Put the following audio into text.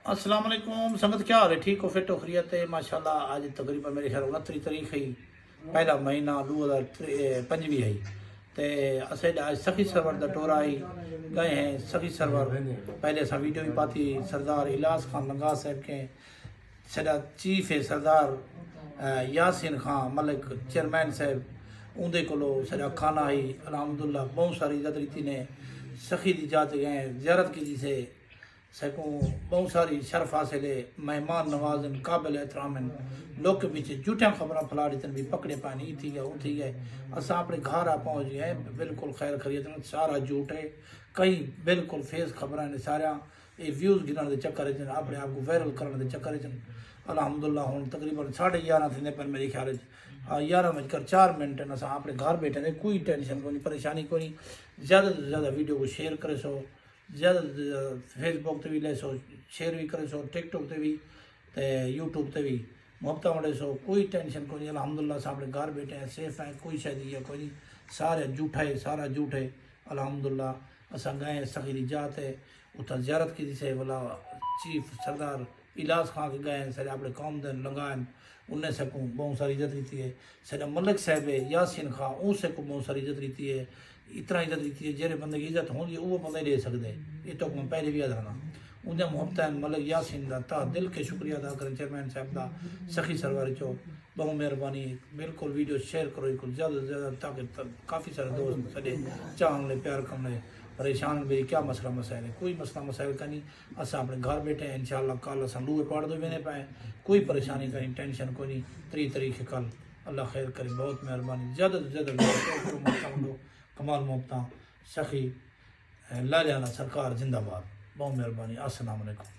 अस्सलाम वालेकुम संगत, क्या हाल है? ठीक हो? फिट हो? खैरियत है? माशाल्लाह। आज तकरीबन मेरे ख्याल 29 तारीख है, पहला महीना 2025 है। तो असें आज सखी सरवर का टोरा ही गए हैं। सखी सरवर पहले असा वीडियो भी पाती सरदार इलास खान लंगा साहब के सदा चीफ है सरदार यासिन खान मलिक चेयरमैन साहब उनके कोलो सदा खाना ही अलहमदुल्ला बहुत सारी इज्जत रीति ने सखी की जात गए ज़ियारत की जिसे सको बहुत सारी शर्फ हासिल है, मेहमान नवाजन काबिल एहतरामन लोग के पीछे झूठिया खबर फैला दी भी पकड़े पाए थी गए वो थी गए असा अपने घर आ पहुँच गए बिल्कुल खैर खरीद सारा झूठ है कई बिल्कुल फेस खबर ने सारा ये व्यूज़ गिरने के चक्कर अपने आप को वायरल करने के चक्कर अलहमदुल्ला हूँ तकरीबन 11:30 थी पर मेरे ख्याल 11:04 असा अपने घर बैठे कोई टेंशन को नहीं परेशानी को नहीं ज़्यादा से ज़्यादा वीडियो को शेयर करे सो ज़्यादा से ज़्यादा फेसबुक ते भी ले सो शेयर भी करे सो टिकटॉक ते भी ते यूट्यूब ते भी मुफ्त वड़े सो कोई टेंशन को नहीं अलहमदुल्ला अस अपने घर बैठे हैं सेफ हैं कोई शायद ये कोई नहीं सारे झूठा है सारा झूठ है अलहमदुल्ला असा गए सखी जात है उतना ज़ियारत की से बोला चीफ सरदार इलास खां के गए सर अपने कौम दिन लंगान उनने से को बहुत सारी इज्जत रीती है सर मलिक साहब है यासिन खां उनसे को बहुत सारी इज्जत रीती है इतना इज्जत रीती है जेरे बंदे की इज्जत होगी वो बंदे दे सकते ये तो मैं पहले भी याद रखना उनका मुहब्बत है मलिक यासिन का ता दिल के शुक्रिया अदा करें चेयरमैन साहब का सखी सरवारी चो बहुत मेहरबानी बिल्कुल वीडियो शेयर करो बिल्कुल ज़्यादा से ज़्यादा ताकि काफ़ी सारे दोस्त सॾे चाहन ले प्यार करने परेशान मेरी क्या मसला मसाइल है कोई मसला मसाइल का नहीं असा अपने घर बैठे हैं इंशाल्लाह कल असा लूहे पहाड़ दो वेने पाए कोई परेशानी का नहीं टेंशन को नहीं 3 तारीख कल अल्लाह खैर करे बहुत मेहरबानी ज़्यादा से ज़्यादा कमाल मुफ्ता सखी लालियाना सरकार जिंदाबाद बहुत मेहरबानी अस्सलाम वालेकुम।